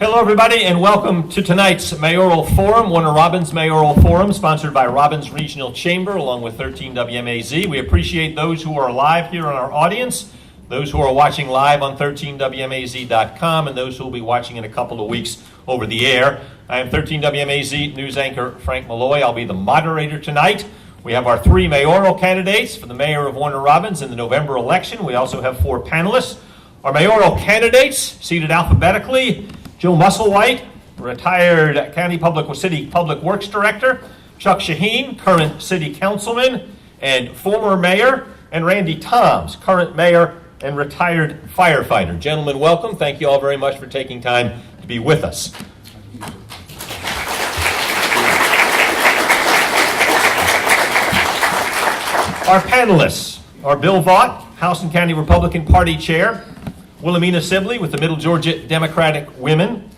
Hello, everybody, and welcome to tonight's Mayoral Forum, Warner Robins Mayoral Forum, sponsored by Robins Regional Chamber, along with 13 WMAZ. We appreciate those who are live here in our audience, those who are watching live on 13WMAZ.com, and those who will be watching in a couple of weeks over the air. I am 13 WMAZ news anchor Frank Malloy. I'll be the moderator tonight. We have our three mayoral candidates for the mayor of Warner Robins in the November election. We also have four panelists. Our mayoral candidates, seated alphabetically: Joe Musselwhite, retired City Public Works Director; Chuck Shaheen, current City Councilman and former mayor; and Randy Toms, current mayor and retired firefighter. Gentlemen, welcome. Thank you all very much for taking time to be with us. Our panelists are Bill Vaught, House and County Republican Party Chair; Wilhelmina Sibley with the Middle Georgia Democratic Women;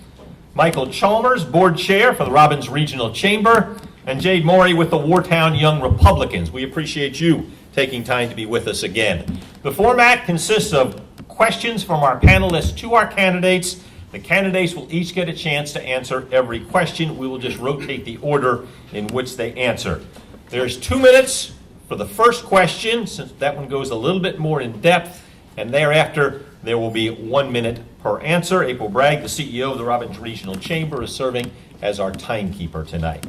Michael Chalmers, Board Chair for the Robins Regional Chamber; and Jade Morey with the Wartown Young Republicans. We appreciate you taking time to be with us again. The format consists of questions from our panelists to our candidates. The candidates will each get a chance to answer every question. We will just rotate the order in which they answer. There's 2 minutes for the first question, since that one goes a little bit more in depth, and thereafter there will be 1 minute per answer. April Bragg, the CEO of the Robins Regional Chamber, is serving as our timekeeper tonight.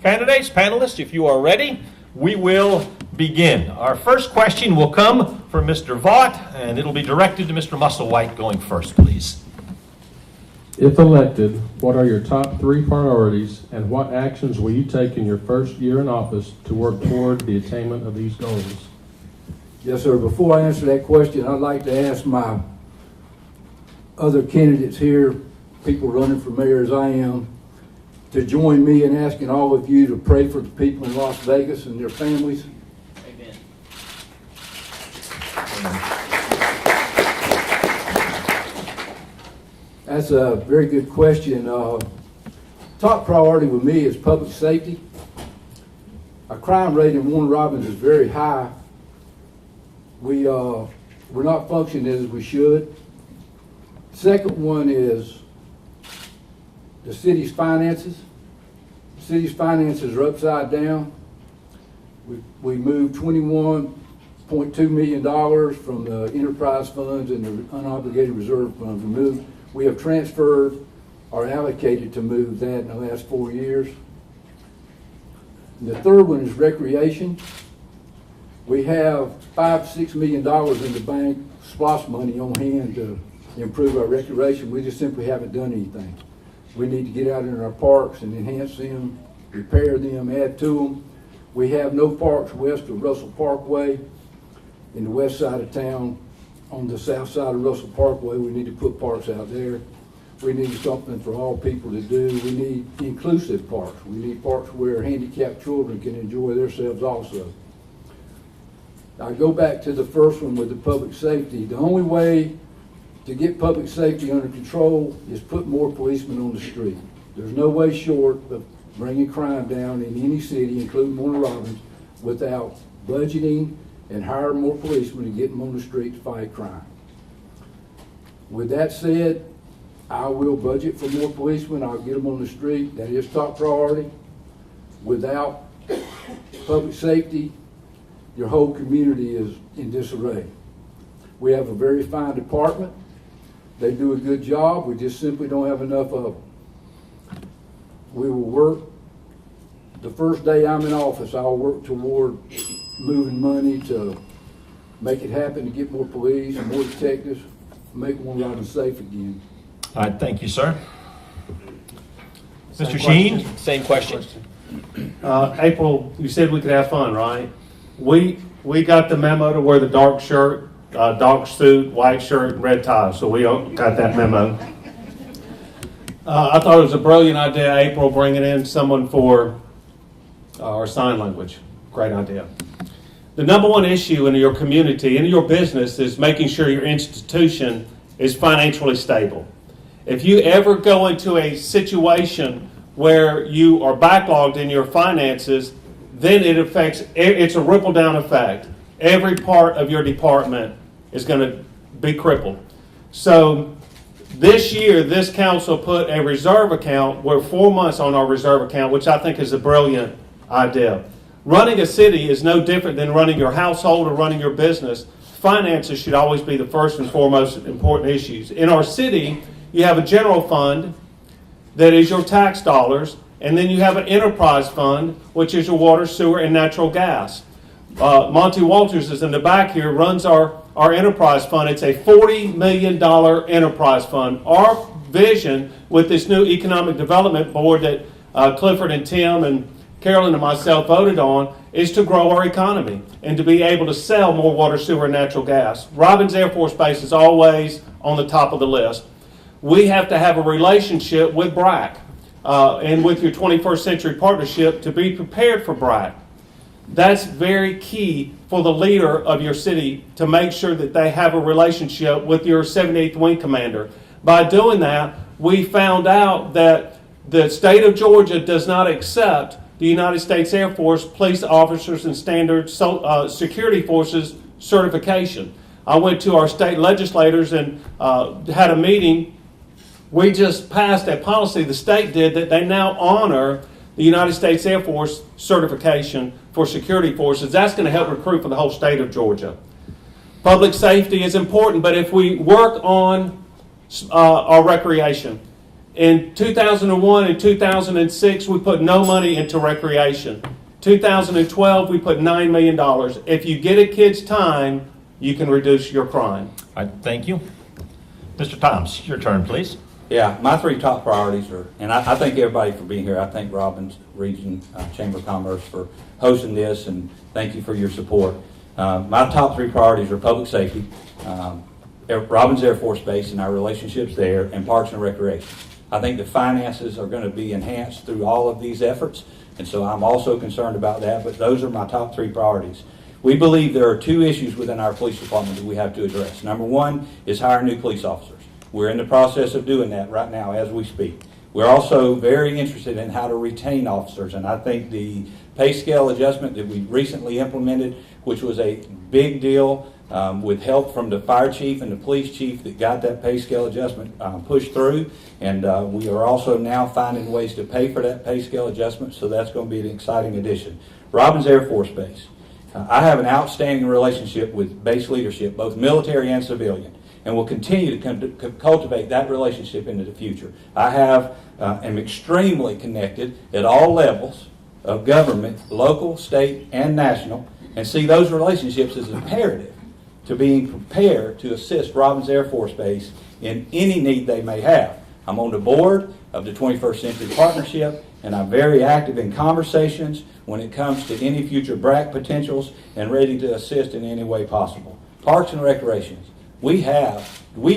Candidates, panelists, if you are ready, we will begin. Our first question will come from Mr. Vaught, and it'll be directed to Mr. Musselwhite, going first, please. If elected, what are your top 3 priorities, and what actions will you take in your first year in office to work toward the attainment of these goals? Yes, sir. Before I answer that question, I'd like to ask my other candidates here, people running for mayor as I am, to join me in asking all of you to pray for the people in Las Vegas and their families. Amen. That's a very good question. Top priority with me is public safety. Our crime rate in Warner Robins is very high. We're not functioning as we should. Second one is the city's finances. The city's finances are upside down. We moved $21.2 million from the enterprise funds and the unobligated reserve funds. We have transferred or allocated to move that in the last 4 years. And the third one is recreation. We have $5-6 million in the bank, SPLOST money on hand to improve our recreation. We just simply haven't done anything. We need to get out in our parks and enhance them, repair them, add to them. We have no parks west of Russell Parkway. In the west side of town, on the south side of Russell Parkway, we need to put parks out there. We need something for all people to do. We need inclusive parks. We need parks where handicapped children can enjoy themselves also. I go back to the first one with the public safety. The only way to get public safety under control is put more policemen on the street. There's no way short of bringing crime down in any city, including Warner Robins, without budgeting and hiring more policemen and getting them on the street to fight crime. With that said, I will budget for more policemen. I'll get them on the street. That is top priority. Without public safety, your whole community is in disarray. We have a very fine department. They do a good job. We just simply don't have enough of them. We will work. The first day I'm in office, I'll work toward moving money to make it happen, to get more police and more detectives, make Warner Robins safe again. All right, thank you, sir. Mr. Sheen, same question. April, you said we could have fun, right? We got the memo to wear the dark shirt, dark suit, white shirt, and red tie, so we got that memo. I thought it was a brilliant idea, April, bringing in someone for our sign language. Great idea. The number one issue in your community, in your business, is making sure your institution is financially stable. If you ever go into a situation where you are backlogged in your finances, then it's a ripple down effect. Every part of your department is going to be crippled. So This year, this council put a reserve account. We're 4 months on our reserve account, which I think is a brilliant idea. Running a city is no different than running your household or running your business. Finances should always be the first and foremost important issues. In our city, you have a general fund that is your tax dollars, and then you have an enterprise fund, which is your water, sewer, and natural gas. Monty Walters is in the back here, runs our enterprise fund. It's a $40 million enterprise fund. Our vision with this new economic development board that Clifford and Tim and Carolyn and myself voted on is to grow our economy and to be able to sell more water, sewer, and natural gas. Robins Air Force Base is always on the top of the list. We have to have a relationship with BRAC and with your 21st Century Partnership to be prepared for BRAC. That's very key for the leader of your city to make sure that they have a relationship with your 78th Wing Commander. By doing that, we found out that the state of Georgia does not accept the United States Air Force police officers and standard security forces certification. I went to our state legislators and had a meeting. We just passed a policy, the state did, that they now honor the United States Air Force certification for security forces. That's going to help recruit for the whole state of Georgia. Public safety is important, but if we work on our recreation, in 2001 and 2006, we put no money into recreation. 2012, we put $9 million. If you get a kid's time, you can reduce your crime. All right, thank you. Mr. Toms, your turn, please. Yeah, my three top priorities are, and I thank everybody for being here. I thank Robbins Region Chamber of Commerce for hosting this, and thank you for your support. My top three priorities are public safety, Robbins Air Force Base and our relationships there, and parks and recreation. I think the finances are going to be enhanced through all of these efforts, and so I'm also concerned about that, but those are my top three priorities. We believe there are two issues within our police department that we have to address. Number one is hire new police officers. We're in the process of doing that right now as we speak. We're also very interested in how to retain officers, and I think the pay scale adjustment that we recently implemented, which was a big deal with help from the fire chief and the police chief that got that pay scale adjustment pushed through, and we are also now finding ways to pay for that pay scale adjustment, so that's going to be an exciting addition. Robbins Air Force Base. I have an outstanding relationship with base leadership, both military and civilian, and will continue to cultivate that relationship into the future. I am extremely connected at all levels of government, local, state, and national, and see those relationships as imperative to being prepared to assist Robbins Air Force Base in any need they may have. I'm on the board of the 21st Century Partnership, and I'm very active in conversations when it comes to any future BRAC potentials and ready to assist in any way possible. Parks and recreations. We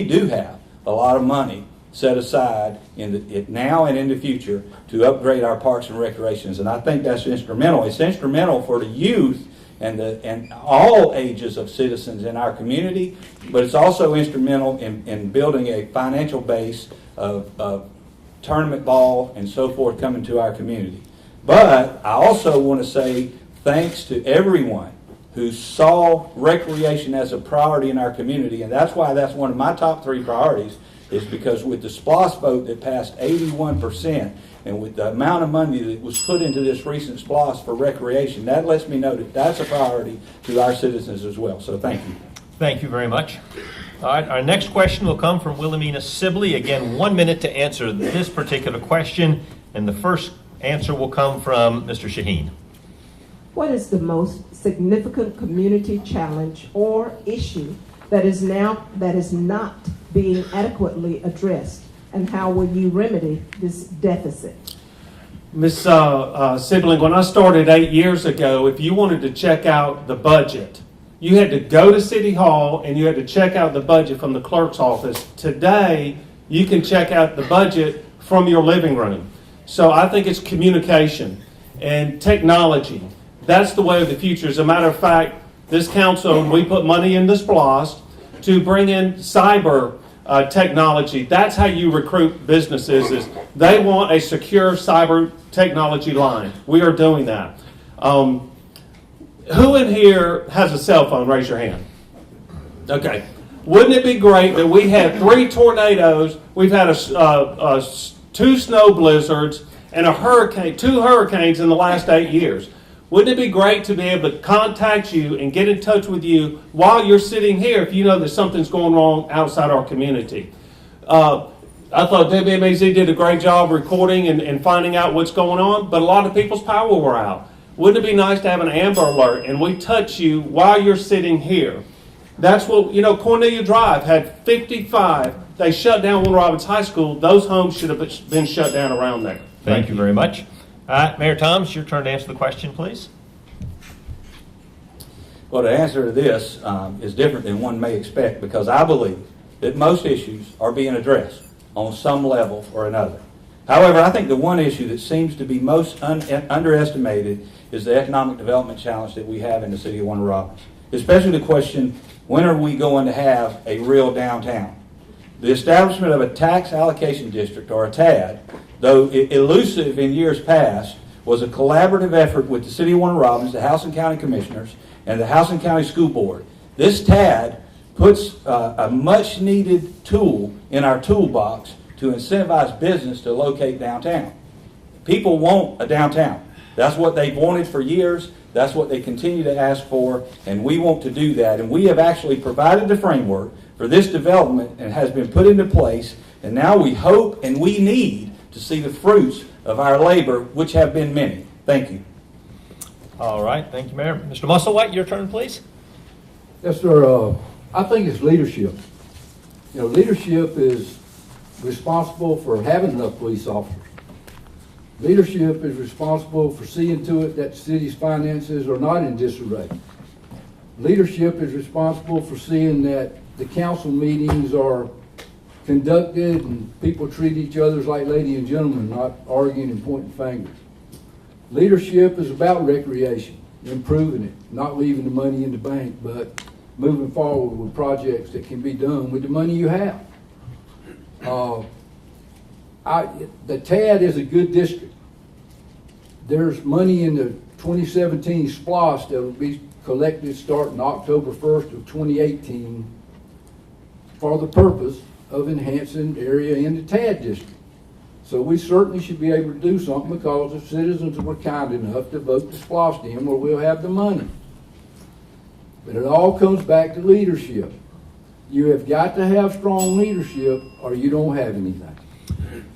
do have a lot of money set aside now and in the future to upgrade our parks and recreations, and I think that's instrumental. It's instrumental for the youth and all ages of citizens in our community, but it's also instrumental in building a financial base of tournament ball and so forth coming to our community. But I also want to say thanks to everyone who saw recreation as a priority in our community, and that's why that's one of my top three priorities, is because with the SPLOST vote that passed 81%, and with the amount of money that was put into this recent SPLOST for recreation, that lets me know that that's a priority to our citizens as well. So thank you. Thank you very much. All right, our next question will come from Wilhelmina Sibley. Again, 1 minute to answer this particular question, and the first answer will come from Mr. Shaheen. What is the most significant community challenge or issue that is not being adequately addressed, and how will you remedy this deficit? Ms. Sibling, when I started 8 years ago, if you wanted to check out the budget, you had to go to City Hall and you had to check out the budget from the clerk's office. Today, you can check out the budget from your living room. So I think it's communication and technology. That's the way of the future. As a matter of fact, this council, we put money in this SPLOST to bring in cyber technology. That's how you recruit businesses. Is they want a secure cyber technology line. We are doing that. Who in here has a cell phone? Raise your hand. Okay. Wouldn't it be great that we had 3 tornadoes, we've had two snow blizzards, and 2 hurricanes in the last 8 years? Wouldn't it be great to be able to contact you and get in touch with you while you're sitting here if you know that something's going wrong outside our community? I thought WMAZ did a great job recording and finding out what's going on, but a lot of people's power were out. Wouldn't it be nice to have an Amber Alert and we touch you while you're sitting here? That's what, Cornelia Drive had 55. They shut down Warner Robins High School. Those homes should have been shut down around there. Thank you very much. Mayor Thomas, your turn to answer the question, please. Well, the answer to this is different than one may expect, because I believe that most issues are being addressed on some level or another. However, I think the one issue that seems to be most underestimated is the economic development challenge that we have in the city of Warner Robins, especially the question, when are we going to have a real downtown? The establishment of a tax allocation district, or a TAD, though elusive in years past, was a collaborative effort with the City of Warner Robins, the House and County Commissioners, and the House and County School Board. This TAD puts a much-needed tool in our toolbox to incentivize business to locate downtown. People want a downtown. That's what they've wanted for years. That's what they continue to ask for, and we want to do that. And we have actually provided the framework for this development and has been put into place, and now we hope and we need to see the fruits of our labor, which have been many. Thank you. All right, thank you, Mayor. Mr. Musselwhite, your turn, please. Yes, sir. I think it's leadership. Leadership is responsible for having enough police officers. Leadership is responsible for seeing to it that the city's finances are not in disarray. Leadership is responsible for seeing that the council meetings are conducted and people treat each other like ladies and gentlemen, not arguing and pointing fingers. Leadership is about recreation, improving it, not leaving the money in the bank, but moving forward with projects that can be done with the money you have. The TAD is a good district. There's money in the 2017 SPLOST that will be collected starting October 1st of 2018 for the purpose of enhancing area in the TAD district. So we certainly should be able to do something, because the citizens were kind enough to vote the SPLOST in where we'll have the money. But it all comes back to leadership. You have got to have strong leadership or you don't have anything.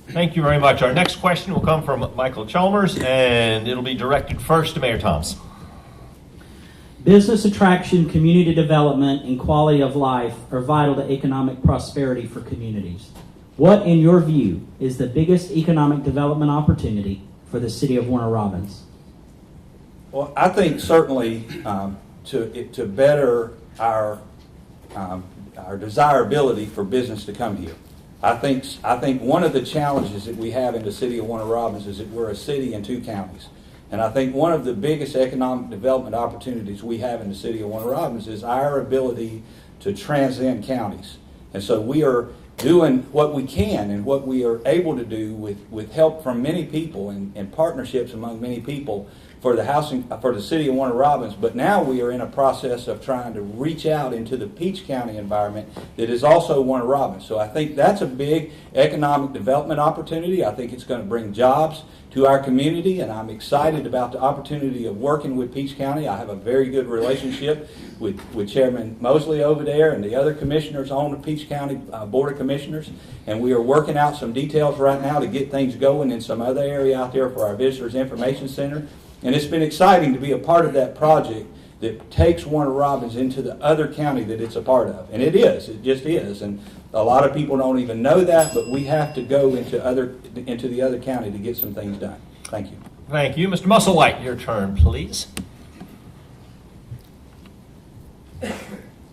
Thank you very much. Our next question will come from Michael Chalmers, and it'll be directed first to Mayor Thomas. Business attraction, community development, and quality of life are vital to economic prosperity for communities. What, in your view, is the biggest economic development opportunity for the city of Warner Robins? Well, I think certainly to better our desirability for business to come here. I think one of the challenges that we have in the city of Warner Robins is that we're a city in 2 counties. And I think one of the biggest economic development opportunities we have in the city of Warner Robins is our ability to transcend counties. And so we are doing what we can and what we are able to do with help from many people and partnerships among many people for the city of Warner Robins. But now we are in a process of trying to reach out into the Peach County environment that is also Warner Robins. So I think that's a big economic development opportunity. I think it's going to bring jobs to our community, and I'm excited about the opportunity of working with Peach County. I have a very good relationship with Chairman Mosley over there and the other commissioners on the Peach County Board of Commissioners, and we are working out some details right now to get things going in some other area out there for our Visitors Information Center. And it's been exciting to be a part of that project that takes Warner Robins into the other county that it's a part of. And it just is. And a lot of people don't even know that, but we have to go into the other county to get some things done. Thank you. Thank you. Mr. Musselwhite, your turn, please.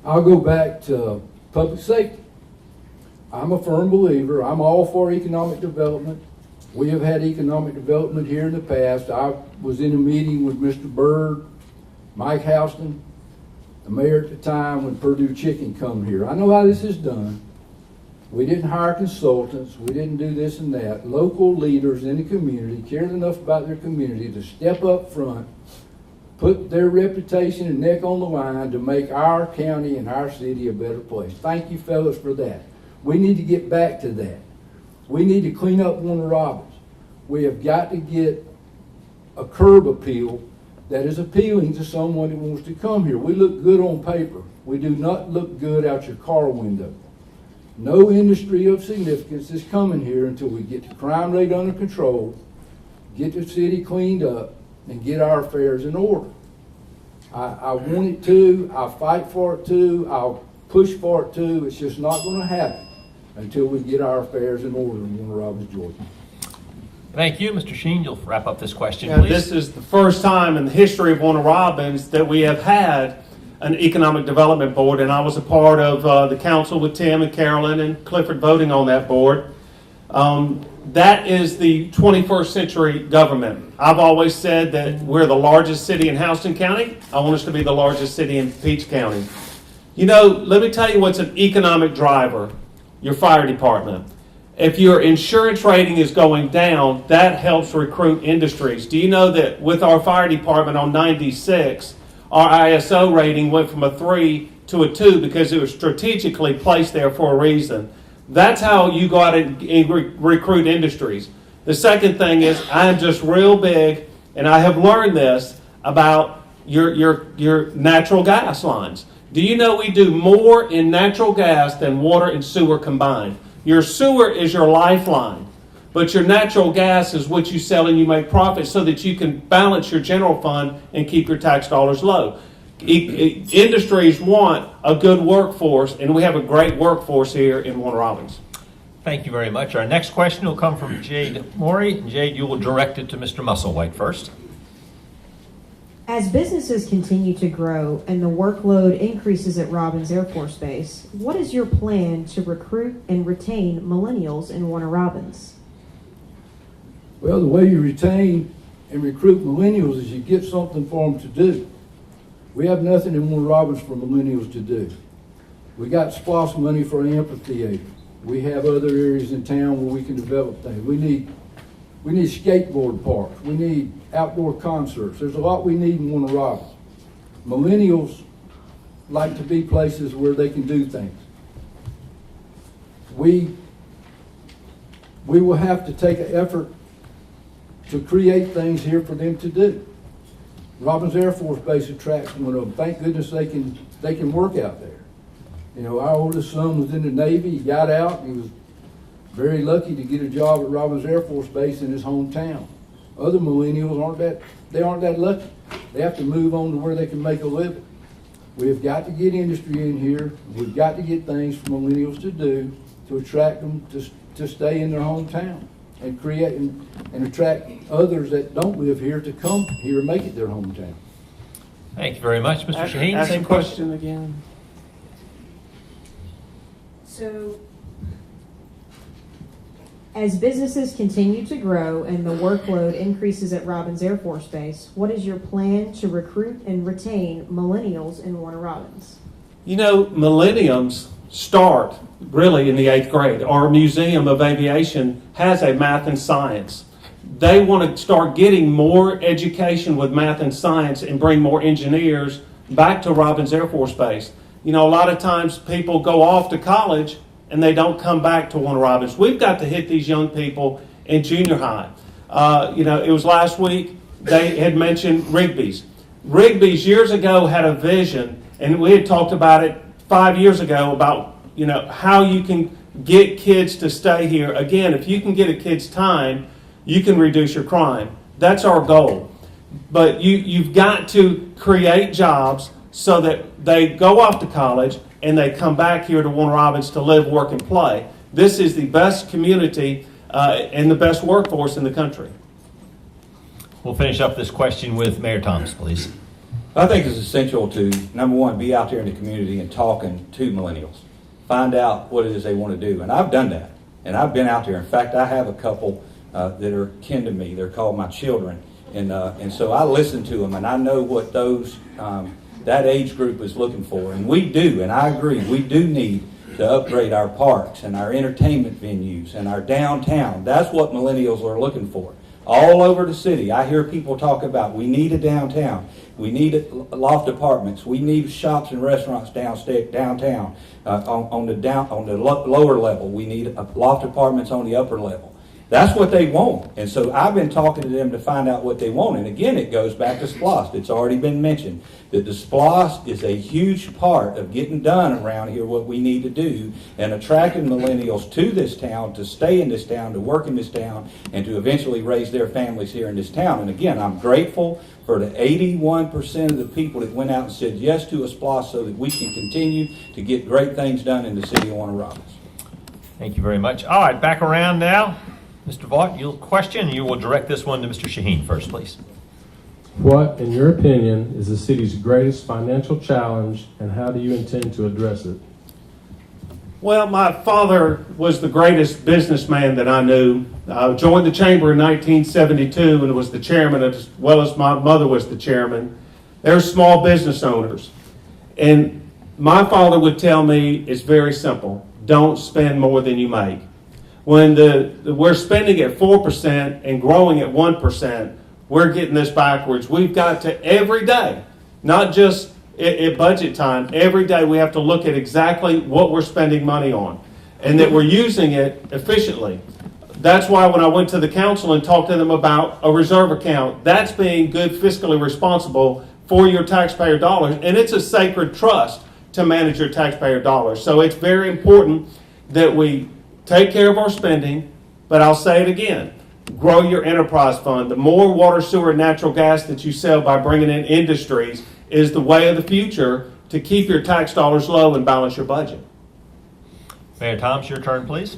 I'll go back to public safety. I'm a firm believer. I'm all for economic development. We have had economic development here in the past. I was in a meeting with Mr. Byrd, Mike Houston, the mayor at the time when Purdue Chicken come here. I know how this is done. We didn't hire consultants. We didn't do this and that. Local leaders in the community cared enough about their community to step up front put their reputation and neck on the line to make our county and our city a better place. Thank you, fellas, for that. We need to get back to that. We need to clean up Warner Robins. We have got to get a curb appeal that is appealing to someone that wants to come here. We look good on paper. We do not look good out your car window. No industry of significance is coming here until we get the crime rate under control, get the city cleaned up, and get our affairs in order. I want it to, I'll fight for it to, I'll push for it to. It's just not going to happen until we get our affairs in order in Warner Robins, Georgia. Thank you. Mr. Sheen, you'll wrap up this question, Yeah, please. this is the first time in the history of Warner Robins that we have had an economic development board, and I was a part of the council with Tim and Carolyn and Clifford voting on that board. That is the 21st century government. I've always said that we're the largest city in Houston County. I want us to be the largest city in Peach County. You know, let me tell you what's an economic driver: your fire department. If your insurance rating is going down, that helps recruit industries. Do you know that with our fire department on 96, our ISO rating went from a 3 to a 2 because it was strategically placed there for a reason? That's how you go out and recruit industries. The second thing is, I am just real big, and I have learned this about your natural gas lines. Do you know we do more in natural gas than water and sewer combined? Your sewer is your lifeline, but your natural gas is what you sell and you make profit so that you can balance your general fund and keep your tax dollars low. Industries want a good workforce, and we have a great workforce here in Warner Robins. Thank you very much. Our next question will come from Jade Morey. Jade, you will direct it to Mr. Musselwhite first. As businesses continue to grow and the workload increases at Robins Air Force Base, what is your plan to recruit and retain millennials in Warner Robins? Well, the way you retain and recruit millennials is you get something for them to do. We have nothing in Warner Robins for millennials to do. We got SPLOST money for an amphitheater. We have other areas in town where we can develop things. We need skateboard parks. We need outdoor concerts. There's a lot we need in Warner Robins. Millennials like to be places where they can do things. We will have to take an effort to create things here for them to do. Robins Air Force Base attracts one of them. Thank goodness they can work out there. You know, our oldest son was in the Navy. He got out. He was very lucky to get a job at Robins Air Force Base in his hometown. Other millennials aren't that lucky. They have to move on to where they can make a living. We have got to get industry in here. We've got to get things for millennials to do to attract them to stay in their hometown and create and attract others that don't live here to come here and make it their hometown. Thank you very much, Mr. Shaheen. Ask Same the question again. So, as businesses continue to grow and the workload increases at Robins Air Force Base, what is your plan to recruit and retain millennials in Warner Robins? You know, millenniums start really in the 8th grade. Our Museum of Aviation has a math and science. They want to start getting more education with math and science and bring more engineers back to Robins Air Force Base. You know, a lot of times people go off to college and they don't come back to Warner Robins. We've got to hit these young people in junior high. You know, it was last week they had mentioned Rigby's. Rigby's years ago had a vision, and we had talked about it 5 years ago about, you know, how you can get kids to stay here. Again, if you can get a kid's time, you can reduce your crime. That's our goal. But you've got to create jobs so that they go off to college and they come back here to Warner Robins to live, work, and play. This is the best community and the best workforce in the country. We'll finish up this question with Mayor Thomas, please. I think it's essential to, number one, be out there in the community and talking to millennials. Find out what it is they want to do. And I've done that. And I've been out there. In fact, I have a couple that are kin to me. They're called my children. And so I listen to them, and I know what those that age group is looking for. And we do, and I agree, we do need to upgrade our parks and our entertainment venues and our downtown. That's what millennials are looking for. All over the city, I hear people talk about, we need a downtown, we need loft apartments, we need shops and restaurants downtown, on the lower level, we need loft apartments on the upper level. That's what they want. And so I've been talking to them to find out what they want. And again, it goes back to SPLOST. It's already been mentioned that the SPLOST is a huge part of getting done around here what we need to do and attracting millennials to this town, to stay in this town, to work in this town, and to eventually raise their families here in this town. And again, I'm grateful for the 81% of the people that went out and said yes to a SPLOST so that we can continue to get great things done in the city of Warner Robins. Thank you very much. All right, back around now. Mr. Vaught, you'll question. You will direct this one to Mr. Shaheen first, please. What, in your opinion, is the city's greatest financial challenge, and how do you intend to address it? Well, my father was the greatest businessman that I knew. I joined the chamber in 1972 and was the chairman, as well as my mother was the chairman. They're small business owners. And my father would tell me it's very simple. Don't spend more than you make. When we're spending at 4% and growing at 1%, we're getting this backwards. We've got to every day, not just at budget time, every day we have to look at exactly what we're spending money on and that we're using it efficiently. That's why when I went to the council and talked to them about a reserve account, that's being good fiscally responsible for your taxpayer dollars. And it's a sacred trust to manage your taxpayer dollars. So it's very important that we take care of our spending, but I'll say it again, grow your enterprise fund. The more water, sewer, and natural gas that you sell by bringing in industries is the way of the future to keep your tax dollars low and balance your budget. Mayor Thomas, your turn, please.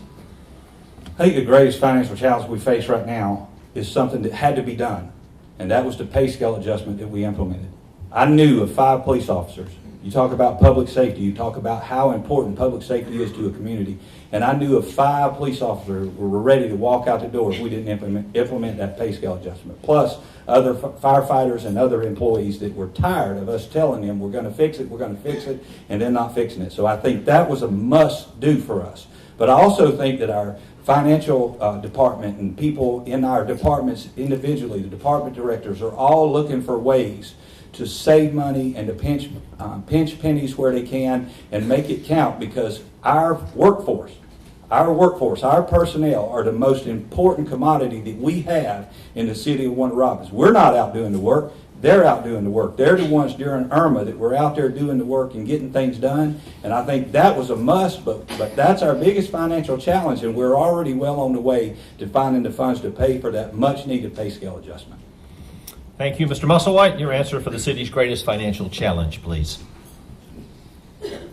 I think the greatest financial challenge we face right now is something that had to be done, and that was the pay scale adjustment that we implemented. I knew of 5 police officers. You talk about public safety, you talk about how important public safety is to a community, and I knew of 5 police officers who were ready to walk out the door if we didn't implement that pay scale adjustment. Plus, other firefighters and other employees that were tired of us telling them we're going to fix it, and then not fixing it. So I think that was a must-do for us. But I also think that our financial department and people in our departments individually, the department directors, are all looking for ways to save money and to pinch pennies where they can and make it count, because our workforce, our personnel are the most important commodity that we have in the city of Warner Robins. We're not out doing the work. They're out doing the work. They're the ones during Irma that were out there doing the work and getting things done. And I think that was a must, but that's our biggest financial challenge, and we're already well on the way to finding the funds to pay for that much-needed pay scale adjustment. Thank you, Mr. Musselwhite. Your answer for the city's greatest financial challenge, please.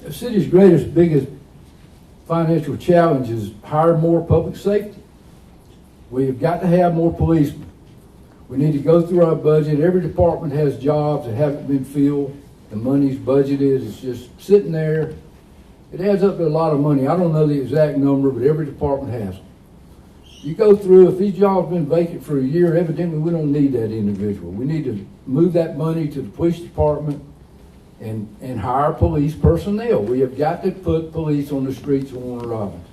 The city's biggest financial challenge is hire more public safety. We've got to have more policemen. We need to go through our budget. Every department has jobs that haven't been filled. The money's budgeted. It's just sitting there. It adds up to a lot of money. I don't know the exact number, but every department has them. You go through, if these jobs have been vacant for a year, evidently we don't need that individual. We need to move that money to the police department and hire police personnel. We have got to put police on the streets of Warner Robins.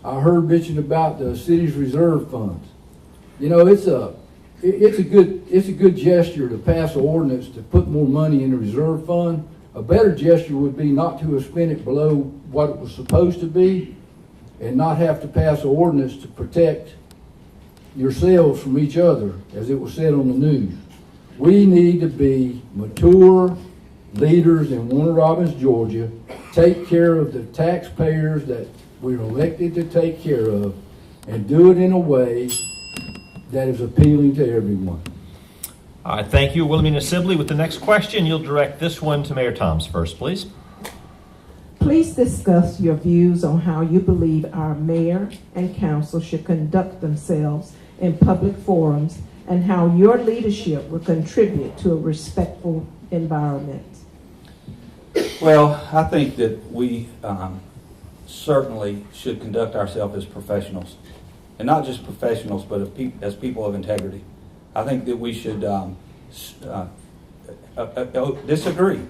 I heard mentioned about the city's reserve funds. You know, it's a good gesture to pass an ordinance to put more money in the reserve fund. A better gesture would be not to have spent it below what it was supposed to be, and not have to pass an ordinance to protect yourselves from each other, as it was said on the news. We need to be mature leaders in Warner Robins, Georgia, take care of the taxpayers that we're elected to take care of, and do it in a way that is appealing to everyone. All right, thank you, Wilhelmina Sibley. With the next question, you'll direct this one to Mayor Thomas first, please. Please discuss your views on how you believe our mayor and council should conduct themselves in public forums and how your leadership will contribute to a respectful environment. Well, I think that we certainly should conduct ourselves as professionals, and not just professionals, but as people of integrity. I think that we should disagree.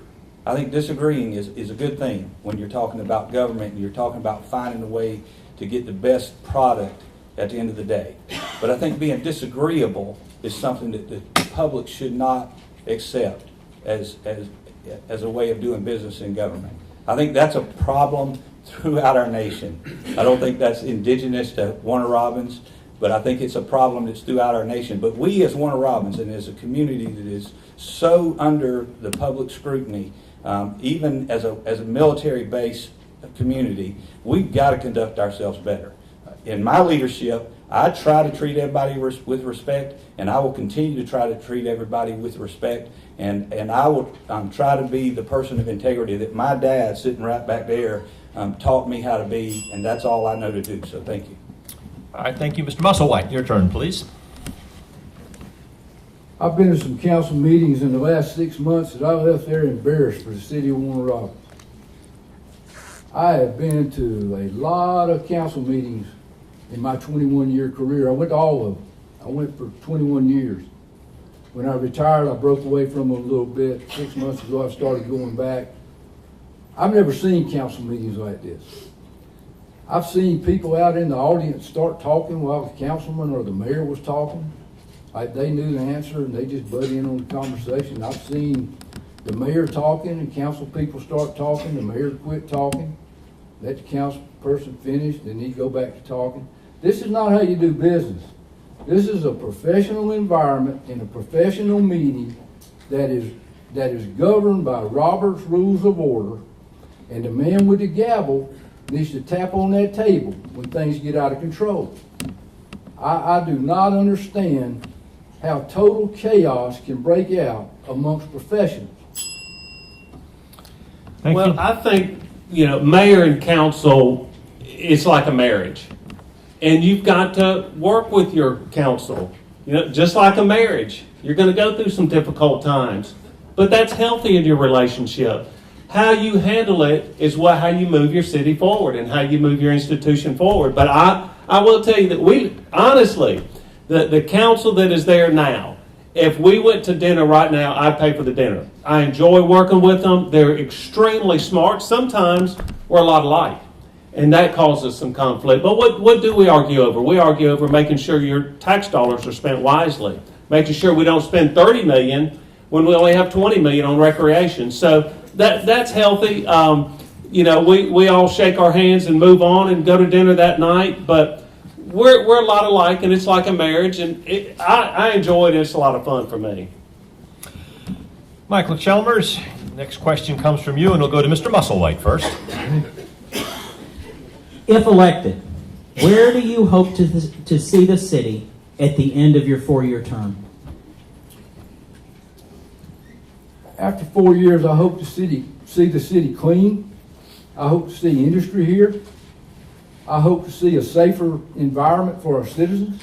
I think disagreeing is a good thing when you're talking about government and you're talking about finding a way to get the best product at the end of the day. But I think being disagreeable is something that the public should not accept as a way of doing business in government. I think that's a problem throughout our nation. I don't think that's indigenous to Warner Robins, but I think it's a problem that's throughout our nation. But we as Warner Robins and as a community that is so under the public scrutiny, even as a military-based community, we've got to conduct ourselves better. In my leadership, I try to treat everybody with respect, and I will continue to try to treat everybody with respect, and I will try to be the person of integrity that my dad, sitting right back there, taught me how to be, and that's all I know to do, so thank you. All right, thank you. Mr. Musselwhite, your turn, please. I've been to some council meetings in the last 6 months that I left there embarrassed for the city of Warner Robins. I have been to a lot of council meetings in my 21-year career. I went to all of them. I went for 21 years. When I retired, I broke away from them a little bit. 6 months ago, I started going back. I've never seen council meetings like this. I've seen people out in the audience start talking while the councilman or the mayor was talking. Like they knew the answer and they just butt in on the conversation. I've seen the mayor talking and council people start talking. The mayor quit talking, let the council person finish, then he'd go back to talking. This is not how you do business. This is a professional environment in a professional meeting that is governed by Robert's Rules of Order, and the man with the gavel needs to tap on that table when things get out of control. I do not understand how total chaos can break out amongst professionals. Thank Well, you. I think, mayor and council, it's like a marriage. And you've got to work with your council. Just like a marriage, you're going to go through some difficult times. But that's healthy in your relationship. How you handle it is how you move your city forward and how you move your institution forward. But I will tell you that honestly, the council that is there now, if we went to dinner right now, I'd pay for the dinner. I enjoy working with them. They're extremely smart. Sometimes we're a lot alike, and that causes some conflict. But what do we argue over? We argue over making sure your tax dollars are spent wisely, making sure we don't spend $30 million when we only have $20 million on recreation. So that's healthy. We all shake our hands and move on and go to dinner that night, but we're a lot alike, and it's like a marriage, and I enjoy it. It's a lot of fun for me. Michael Chalmers, next question comes from you, and we'll go to Mr. Musselwhite first. If elected, where do you hope to see the city at the end of your 4-year term? After 4 years, I hope to see the city clean. I hope to see industry here. I hope to see a safer environment for our citizens.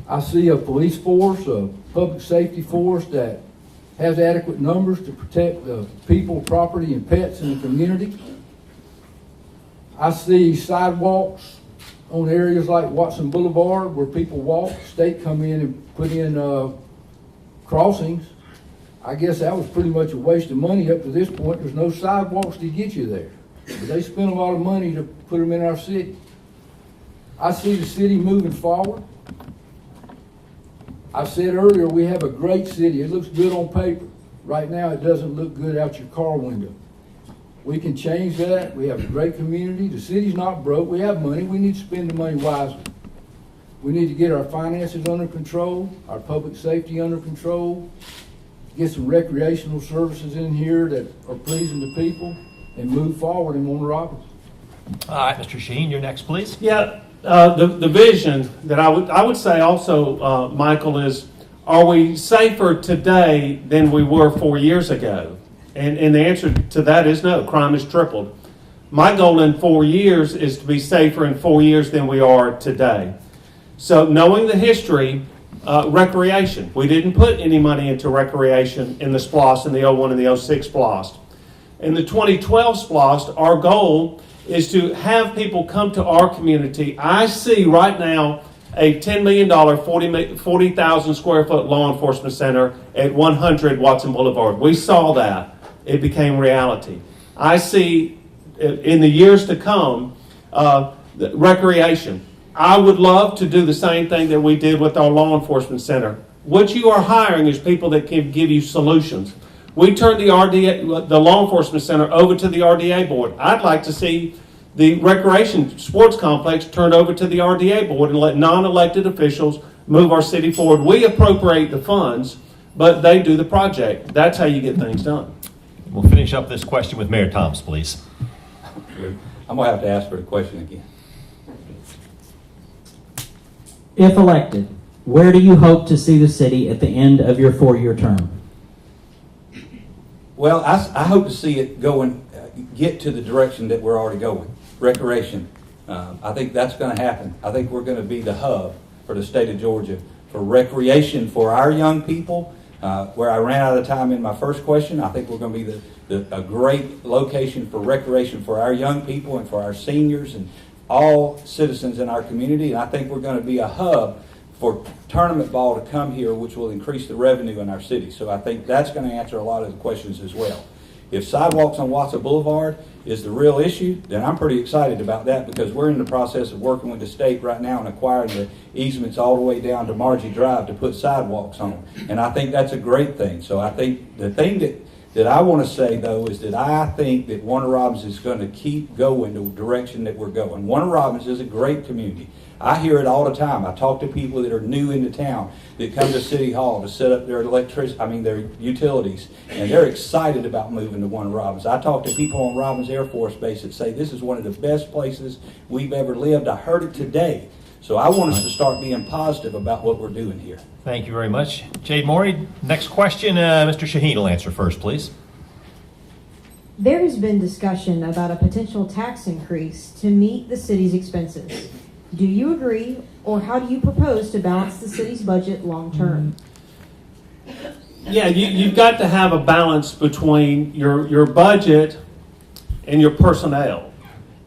I see a police force, a public safety force that has adequate numbers to protect the people, property, and pets in the community. I see sidewalks on areas like Watson Boulevard where people walk. State come in and put in crossings. I guess that was pretty much a waste of money up to this point. There's no sidewalks to get you there. But they spent a lot of money to put them in our city. I see the city moving forward. I said earlier, we have a great city. It looks good on paper. Right now, it doesn't look good out your car window. We can change that. We have a great community. The city's not broke. We have money. We need to spend the money wisely. We need to get our finances under control, our public safety under control, get some recreational services in here that are pleasing to people, and move forward in Warner Robins. All right, Mr. Sheen, you're next, please. Yeah, the vision that I would say also, Michael, is are we safer today than we were 4 years ago? And the answer to that is no. Crime has tripled. My goal in 4 years is to be safer in 4 years than we are today. So knowing the history, recreation. We didn't put any money into recreation in the SPLOST, in the 01 and the 06 SPLOST. In the 2012 SPLOST, our goal is to have people come to our community. I see right now a $10 million, 40,000 square foot law enforcement center at 100 Watson Boulevard. We saw that. It became reality. I see in the years to come, recreation. I would love to do the same thing that we did with our law enforcement center. What you are hiring is people that can give you solutions. We turned the law enforcement center over to the RDA board. I'd like to see the recreation sports complex turned over to the RDA board and let non-elected officials move our city forward. We appropriate the funds, but they do the project. That's how you get things done. We'll finish up this question with Mayor Thomas, please. I'm going to have to ask for the question again. If elected, where do you hope to see the city at the end of your 4-year term? Well, I hope to see it get to the direction that we're already going. Recreation. I think that's going to happen. I think we're going to be the hub for the state of Georgia for recreation for our young people. Where I ran out of time in my first question, I think we're going to be a great location for recreation for our young people and for our seniors and all citizens in our community. And I think we're going to be a hub for tournament ball to come here, which will increase the revenue in our city. So I think that's going to answer a lot of the questions as well. If sidewalks on Watson Boulevard is the real issue, then I'm pretty excited about that because we're in the process of working with the state right now and acquiring the easements all the way down to Margie Drive to put sidewalks on. And I think that's a great thing. So I think the thing that I want to say, though, is that I think that Warner Robins is going to keep going the direction that we're going. Warner Robins is a great community. I hear it all the time. I talk to people that are new into town that come to City Hall to set up their their utilities, and they're excited about moving to Warner Robins. I talk to people on Robins Air Force Base that say this is one of the best places we've ever lived. I heard it today. So I want us to start being positive about what we're doing here. Thank you very much. Jade Morey, next question, Mr. Shaheen will answer first, please. There has been discussion about a potential tax increase to meet the city's expenses. Do you agree, or how do you propose to balance the city's budget long term? Yeah, you've got to have a balance between your budget and your personnel.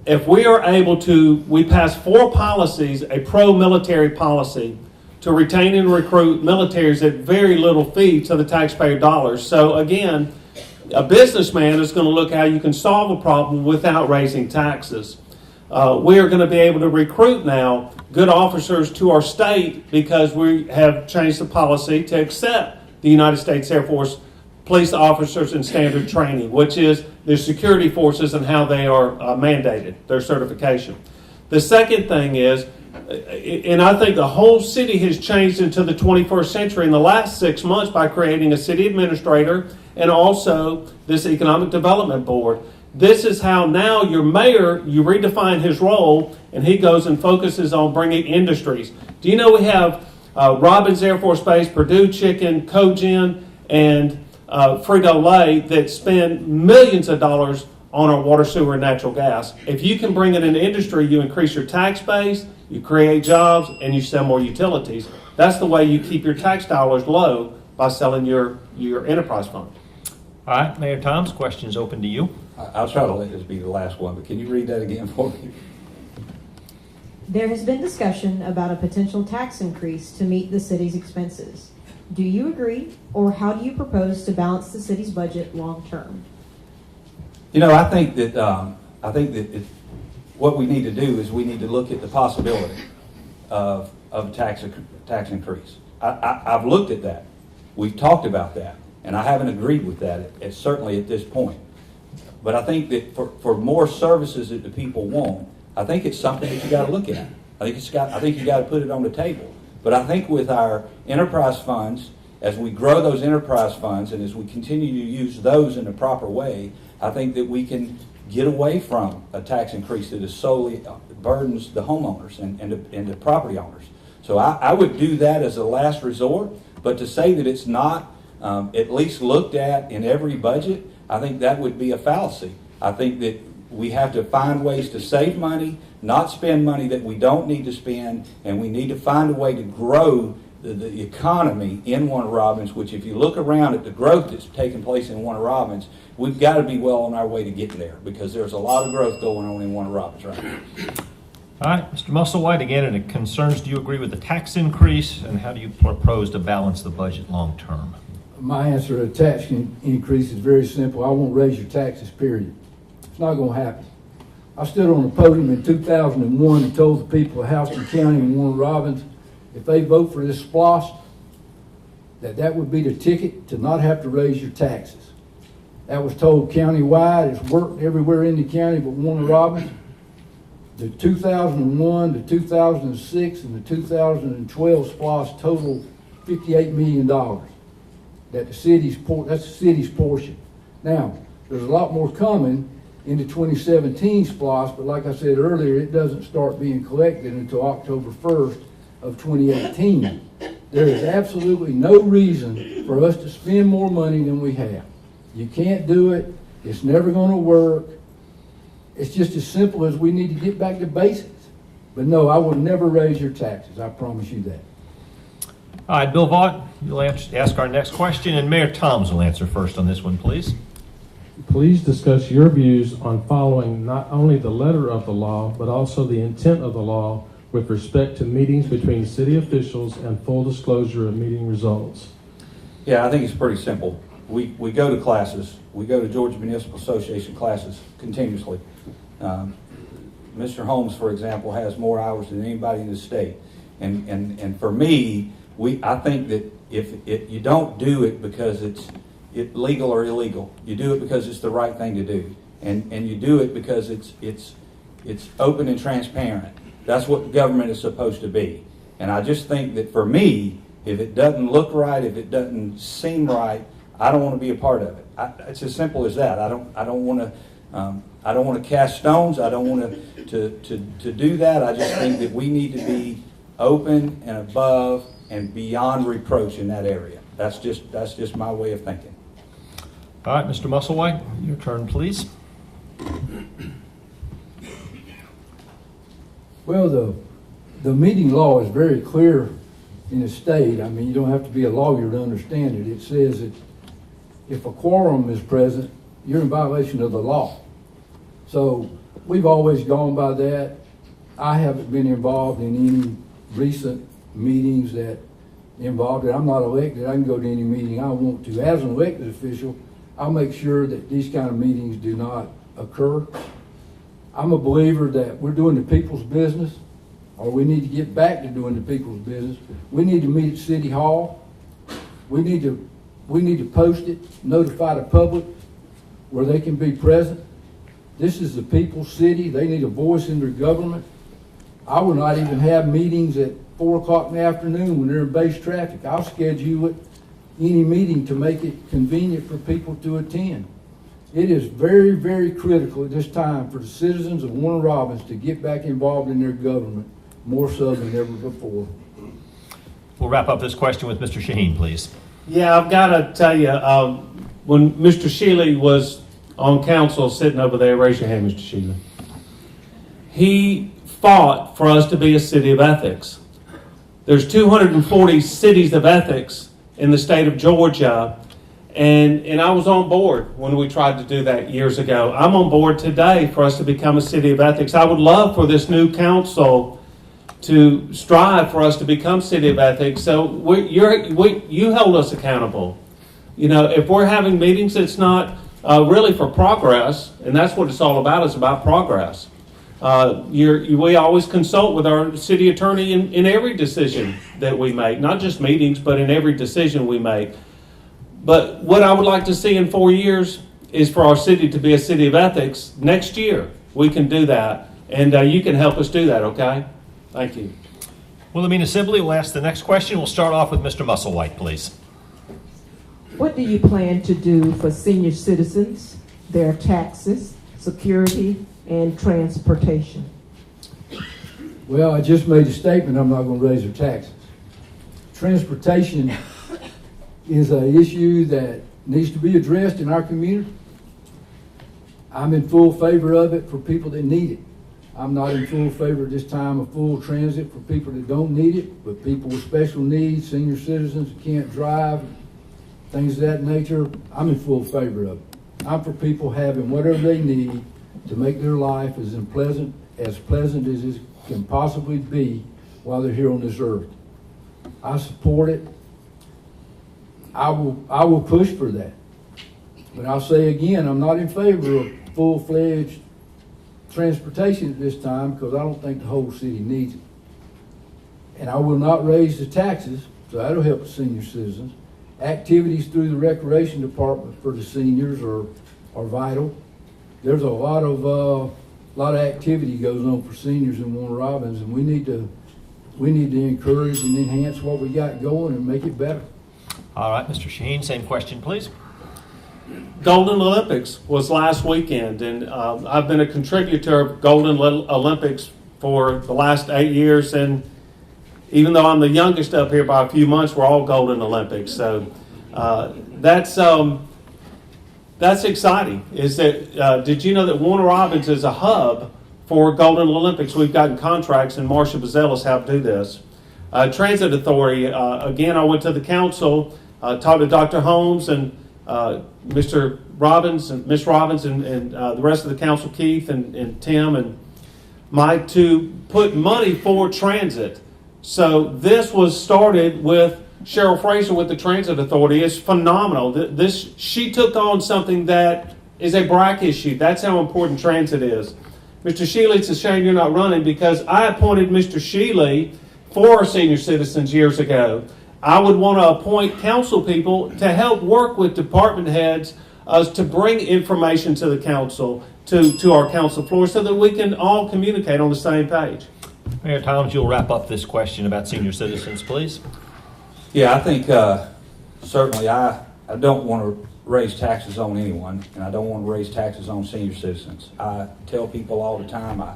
If we are able to, we passed 4 policies, a pro-military policy to retain and recruit militaries at very little fee to the taxpayer dollars. So again, a businessman is going to look how you can solve a problem without raising taxes. We are going to be able to recruit now good officers to our state because we have changed the policy to accept the United States Air Force police officers in standard training, which is their security forces and how they are mandated, their certification. The second thing is, and I think the whole city has changed into the 21st century in the last 6 months by creating a city administrator and also this economic development board. This is how now your mayor, you redefine his role, and he goes and focuses on bringing industries. Do you know we have Robins Air Force Base, Purdue Chicken, Cogen, and Frito-Lay that spend millions of dollars on our water, sewer, and natural gas. If you can bring it into industry, you increase your tax base, you create jobs, and you sell more utilities. That's the way you keep your tax dollars low, by selling your enterprise fund. All right, Mayor Thomas, questions open to you. I'll try to let this be the last one, but can you read that again for me? There has been discussion about a potential tax increase to meet the city's expenses. Do you agree, or how do you propose to balance the city's budget long term? You know, I think that what we need to do is we need to look at the possibility of a tax increase. I've looked at that. We've talked about that, and I haven't agreed with that, certainly at this point. But I think that for more services that the people want, I think it's something that you got to look at. I think you got to put it on the table. But I think with our enterprise funds, as we grow those enterprise funds and as we continue to use those in the proper way, I think that we can get away from a tax increase that is solely burdens the homeowners and the property owners. So I would do that as a last resort. But to say that it's not at least looked at in every budget, I think that would be a fallacy. I think that we have to find ways to save money, not spend money that we don't need to spend, and we need to find a way to grow the economy in Warner Robins, which if you look around at the growth that's taking place in Warner Robins, we've got to be well on our way to getting there because there's a lot of growth going on in Warner Robins right now. All right, Mr. Musselwhite, again, and it concerns, do you agree with the tax increase, and how do you propose to balance the budget long term? My answer to tax increase is very simple. I won't raise your taxes, period. It's not going to happen. I stood on the podium in 2001 and told the people of Houston County and Warner Robins, if they vote for this SPLOST, that would be the ticket to not have to raise your taxes. That was told countywide. It's worked everywhere in the county but Warner Robins. The 2001, the 2006, and the 2012 SPLOST totaled $58 million. That's the city's portion. Now, there's a lot more coming in the 2017 SPLOST, but like I said earlier, it doesn't start being collected until October 1st of 2018. There is absolutely no reason for us to spend more money than we have. You can't do it. It's never going to work. It's just as simple as we need to get back to basics. But no, I will never raise your taxes. I promise you that. All right, Bill Vaught, you'll ask our next question, and Mayor Toms will answer first on this one, please. Please discuss your views on following not only the letter of the law, but also the intent of the law with respect to meetings between city officials and full disclosure of meeting results. Yeah, I think it's pretty simple. We go to classes. We go to Georgia Municipal Association classes continuously. Mr. Holmes, for example, has more hours than anybody in the state. And for me, I think that if you don't do it because it's legal or illegal, you do it because it's the right thing to do. And you do it because it's open and transparent. That's what government is supposed to be. And I just think that for me, if it doesn't look right, if it doesn't seem right, I don't want to be a part of it. It's as simple as that. I don't want to cast stones. I don't want to do that. I just think that we need to be open and above and beyond reproach in that area. That's just my way of thinking. All right, Mr. Musselwhite, your turn, please. Well, the meeting law is very clear in the state. I mean, you don't have to be a lawyer to understand it. It says that if a quorum is present, you're in violation of the law. So we've always gone by that. I haven't been involved in any recent meetings that involved it. I'm not elected. I can go to any meeting I want to. As an elected official, I'll make sure that these kind of meetings do not occur. I'm a believer that we're doing the people's business, or we need to get back to doing the people's business. We need to meet at City Hall. We need to post it, notify the public where they can be present. This is the people's city. They need a voice in their government. I will not even have meetings at 4 o'clock in the afternoon when they're in base traffic. I'll schedule it, any meeting, to make it convenient for people to attend. It is very, very critical at this time for the citizens of Warner Robins to get back involved in their government more so than ever before. We'll wrap up this question with Mr. Shaheen, please. Yeah, I've got to tell you, when Mr. Shealy was on council sitting over there, raise your hand, Mr. Shealy. He fought for us to be a city of ethics. There's 240 cities of ethics in the state of Georgia, and I was on board when we tried to do that years ago. I'm on board today for us to become a city of ethics. I would love for this new council to strive for us to become city of ethics. So you held us accountable. You know, if we're having meetings, it's not really for progress, and that's what it's all about. It's about progress. We always consult with our city attorney in every decision that we make, not just meetings, but in every decision we make. But what I would like to see in 4 years is for our city to be a city of ethics. Next year, we can do that, and you can help us do that, okay? Thank you. Wilhelmina Sibley will ask the next question. We'll start off with Mr. Musselwhite, please. What do you plan to do for senior citizens, their taxes, security, and transportation? Well, I just made a statement. I'm not going to raise their taxes. Transportation is an issue that needs to be addressed in our community. I'm in full favor of it for people that need it. I'm not in full favor at this time of full transit for people that don't need it, but people with special needs, senior citizens who can't drive, things of that nature, I'm in full favor of it. I'm for people having whatever they need to make their life as pleasant as it can possibly be while they're here on this earth. I support it. I will push for that. But I'll say again, I'm not in favor of full-fledged transportation at this time because I don't think the whole city needs it. And I will not raise the taxes, so that'll help the senior citizens. Activities through the recreation department for the seniors are vital. There's a lot of activity goes on for seniors in Warner Robins, and we need to encourage and enhance what we got going and make it better. All right, Mr. Shaheen, same question, please. Golden Olympics was last weekend, and I've been a contributor of Golden Olympics for the last 8 years, and even though I'm the youngest up here by a few months, we're all Golden Olympics. So that's exciting. Is that did you know that Warner Robins is a hub for Golden Olympics? We've gotten contracts, and Marcia Bazelis helped do this. Transit Authority, again, I went to the council, talked to Dr. Holmes and Mr. Robbins and Miss Robbins and the rest of the council, Keith and Tim and Mike, to put money for transit. So this was started with Cheryl Fraser with the Transit Authority. It's phenomenal. She took on something that is a BRAC issue. That's how important transit is. Mr. Shealy, it's a shame you're not running because I appointed Mr. Shealy for our senior citizens years ago. I would want to appoint council people to help work with department heads to bring information to the council, to our council floor, so that we can all communicate on the same page. Mayor Toms, you'll wrap up this question about senior citizens, please. Yeah, I think certainly I don't want to raise taxes on anyone, and I don't want to raise taxes on senior citizens. I tell people all the time I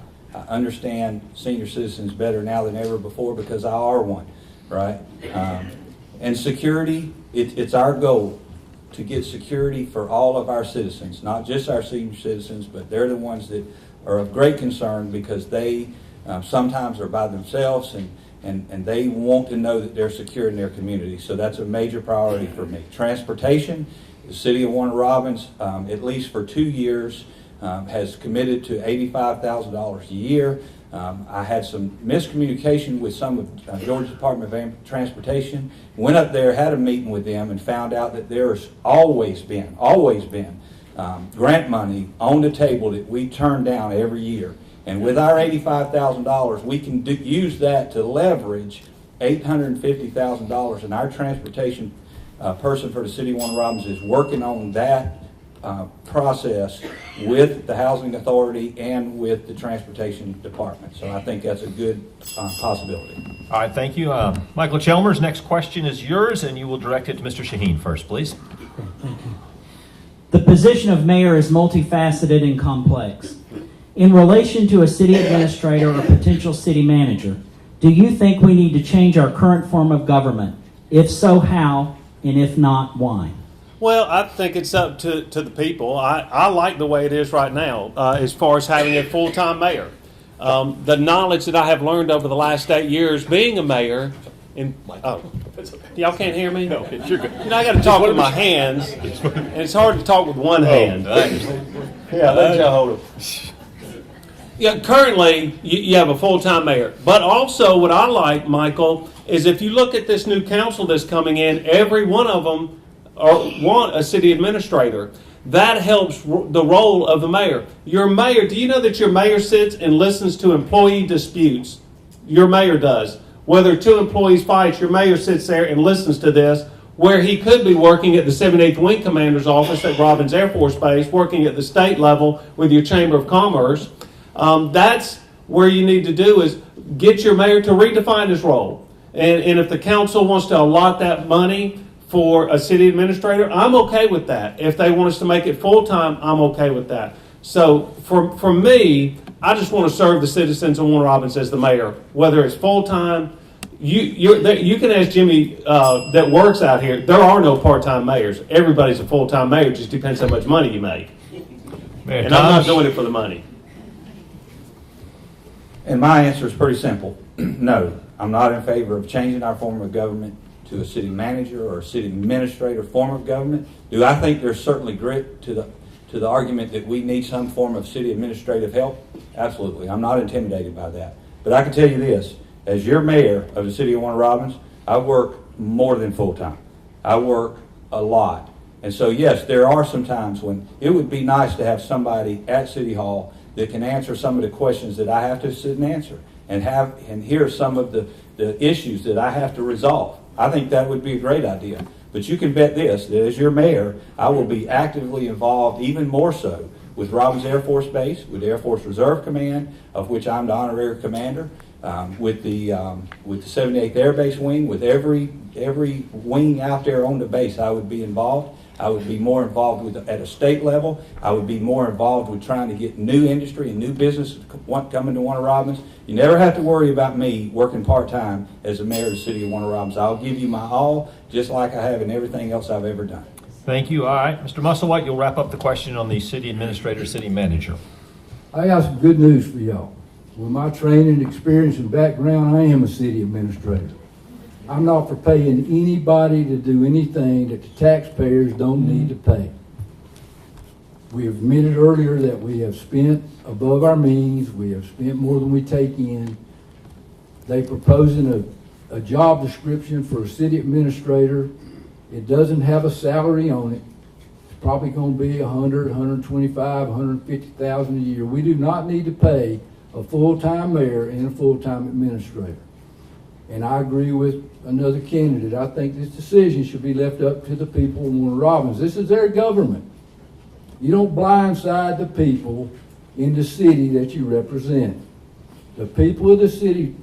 understand senior citizens better now than ever before because I are one, right? And security, it's our goal to get security for all of our citizens, not just our senior citizens, but they're the ones that are of great concern because they sometimes are by themselves and they want to know that they're secure in their community. So that's a major priority for me. Transportation, the city of Warner Robins, at least for 2 years, has committed to $85,000 a year. I had some miscommunication with some of Georgia Department of Transportation. Went up there, had a meeting with them, and found out that there's always been grant money on the table that we turn down every year. And with our $85,000, we can use that to leverage $850,000. And our transportation person for the city of Warner Robins is working on that process with the Housing Authority and with the Transportation Department. So I think that's a good possibility. All right, thank you. Michael Chalmers, next question is yours, and you will direct it to Mr. Shaheen first, please. The position of mayor is multifaceted and complex. In relation to a city administrator or potential city manager, do you think we need to change our current form of government? If so, how? And if not, why? Well, I think it's up to the people. I like the way it is right now as far as having a full-time mayor. The knowledge that I have learned over the last 8 years being a mayor, y'all can't hear me? No, you're good. You know, I got to talk with my hands, and it's hard to talk with one hand. Yeah, let y'all hold it. Yeah, currently you have a full-time mayor. But also what I like, Michael, is if you look at this new council that's coming in, every one of them want a city administrator. That helps the role of the mayor. Your mayor, do you know that your mayor sits and listens to employee disputes? Your mayor does. Whether 2 employees fight, your mayor sits there and listens to this, where he could be working at the 78th Wing Commander's office at Robbins Air Force Base, working at the state level with your Chamber of Commerce. That's where you need to do is get your mayor to redefine his role. And if the council wants to allot that money for a city administrator, I'm okay with that. If they want us to make it full-time, I'm okay with that. So for me, I just want to serve the citizens of Warner Robins as the mayor, whether it's full-time. You can ask Jimmy that works out here. There are no part-time mayors. Everybody's a full-time mayor. It just depends how much money you make. And I'm not doing it for the money. And my answer is pretty simple. No, I'm not in favor of changing our form of government to a city manager or a city administrator form of government. Do I think there's certainly grit to the argument that we need some form of city administrative help? Absolutely. I'm not intimidated by that. But I can tell you this, as your mayor of the city of Warner Robins, I work more than full-time. I work a lot. And so, yes, there are some times when it would be nice to have somebody at City Hall that can answer some of the questions that I have to sit and answer and hear some of the issues that I have to resolve. I think that would be a great idea. But you can bet this, that as your mayor, I will be actively involved even more so with Robbins Air Force Base, with Air Force Reserve Command, of which I'm the honorary commander, with the 78th Air Base Wing, with every wing out there on the base, I would be involved. I would be more involved at a state level. I would be more involved with trying to get new industry and new business coming to Warner Robins. You never have to worry about me working part-time as the mayor of the city of Warner Robins. I'll give you my all, just like I have in everything else I've ever done. Thank you. All right, Mr. Musselwhite, you'll wrap up the question on the city administrator, city manager. I got some good news for y'all. With my training, experience, and background, I am a city administrator. I'm not for paying anybody to do anything that the taxpayers don't need to pay. We have admitted earlier that we have spent above our means. We have spent more than we take in. They proposing a job description for a city administrator. It doesn't have a salary on it. It's probably going to be $100,000, $125,000, $150,000 a year. We do not need to pay a full-time mayor and a full-time administrator. And I agree with another candidate. I think this decision should be left up to the people of Warner Robins. This is their government. You don't blindside the people in the city that you represent. The people of the city,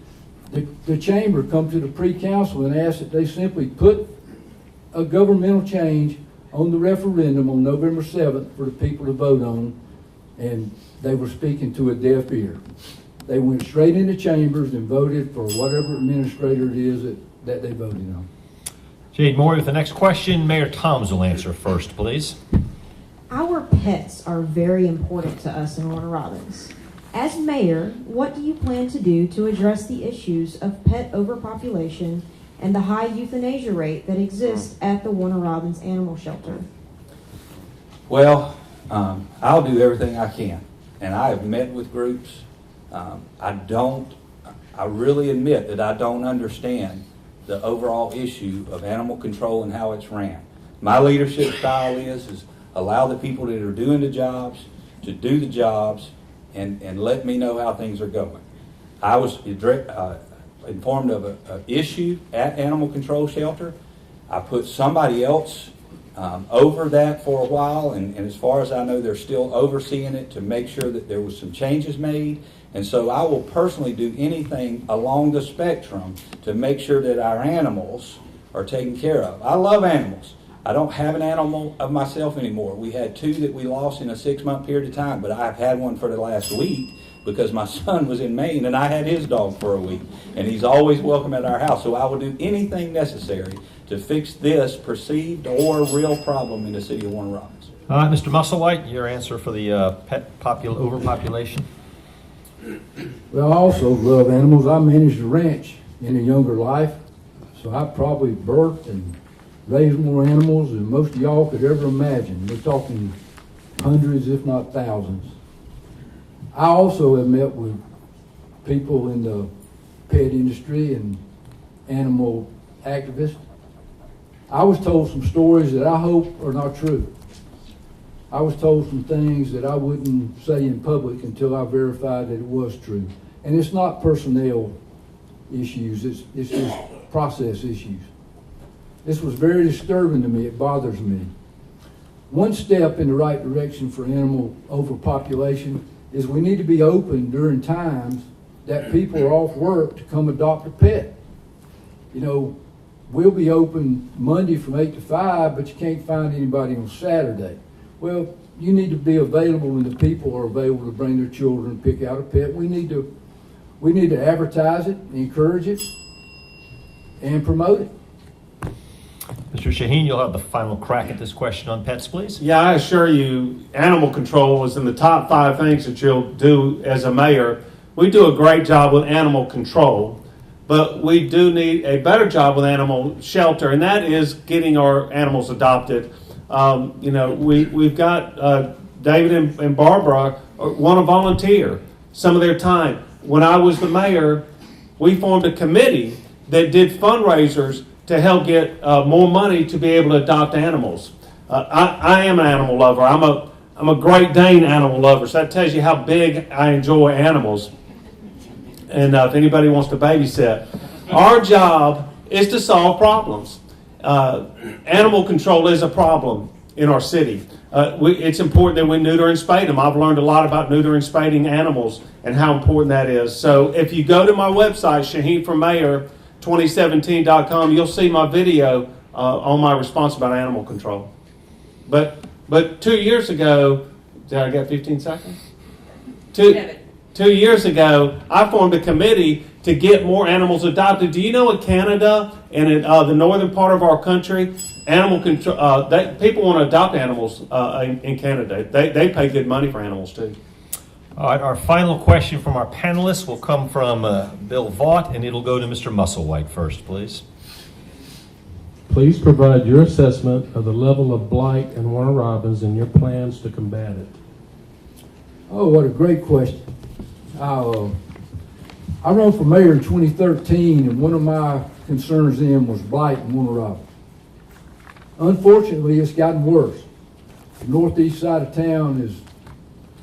the chamber come to the pre-council and ask that they simply put a governmental change on the referendum on November 7th for the people to vote on, and they were speaking to a deaf ear. They went straight into chambers and voted for whatever administrator it is that they voted on. Jade Moore with the next question. Mayor Toms will answer first, please. Our pets are very important to us in Warner Robins. As mayor, what do you plan to do to address the issues of pet overpopulation and the high euthanasia rate that exists at the Warner Robins Animal Shelter? Well, I'll do everything I can. And I have met with groups. I really admit that I don't understand the overall issue of animal control and how it's ran. My leadership style is allow the people that are doing the jobs to do the jobs and let me know how things are going. I was informed of an issue at Animal Control Shelter. I put somebody else over that for a while, and as far as I know, they're still overseeing it to make sure that there was some changes made. And so I will personally do anything along the spectrum to make sure that our animals are taken care of. I love animals. I don't have an animal of myself anymore. We had 2 that we lost in a 6-month period of time, but I've had one for the last week because my son was in Maine and I had his dog for a week. And he's always welcome at our house. So I will do anything necessary to fix this perceived or real problem in the city of Warner Robins. All right, Mr. Musselwhite, your answer for the pet overpopulation. Well, I also love animals. I managed a ranch in a younger life, so I probably birthed and raised more animals than most of y'all could ever imagine. We're talking hundreds, if not thousands. I also have met with people in the pet industry and animal activists. I was told some stories that I hope are not true. I was told some things that I wouldn't say in public until I verified that it was true. And it's not personnel issues, it's just process issues. This was very disturbing to me. It bothers me. One step in the right direction for animal overpopulation is we need to be open during times that people are off work to come adopt a pet. You know, we'll be open Monday from 8 to 5, but you can't find anybody on Saturday. Well, you need to be available when the people are available to bring their children and pick out a pet. We need to advertise it, encourage it, and promote it. Mr. Shaheen, you'll have the final crack at this question on pets, please. Yeah, I assure you, animal control is in the top 5 things that you'll do as a mayor. We do a great job with animal control, but we do need a better job with animal shelter, and that is getting our animals adopted. We've got David and Barbara want to volunteer some of their time. When I was the mayor, we formed a committee that did fundraisers to help get more money to be able to adopt animals. I am an animal lover. I'm I'm a Great Dane animal lover, so that tells you how big I enjoy animals. And if anybody wants to babysit, our job is to solve problems. Animal control is a problem in our city. It's important that we neuter and spay them. I've learned a lot about neutering, spading animals and how important that is. So if you go to my website, ShaheenForMayor2017.com, you'll see my video on my response about animal control. But 2 years ago, did I get 15 seconds? 2 years ago, I formed a committee to get more animals adopted. Do you know in Canada and in the northern part of our country, animal control, people want to adopt animals in Canada. They pay good money for animals too. All right, our final question from our panelists will come from Bill Vaught, and it'll go to Mr. Musselwhite first, please. Please provide your assessment of the level of blight in Warner Robins and your plans to combat it. Oh, what a great question. I ran for mayor in 2013, and one of my concerns then was blight in Warner Robins. Unfortunately, it's gotten worse. The northeast side of town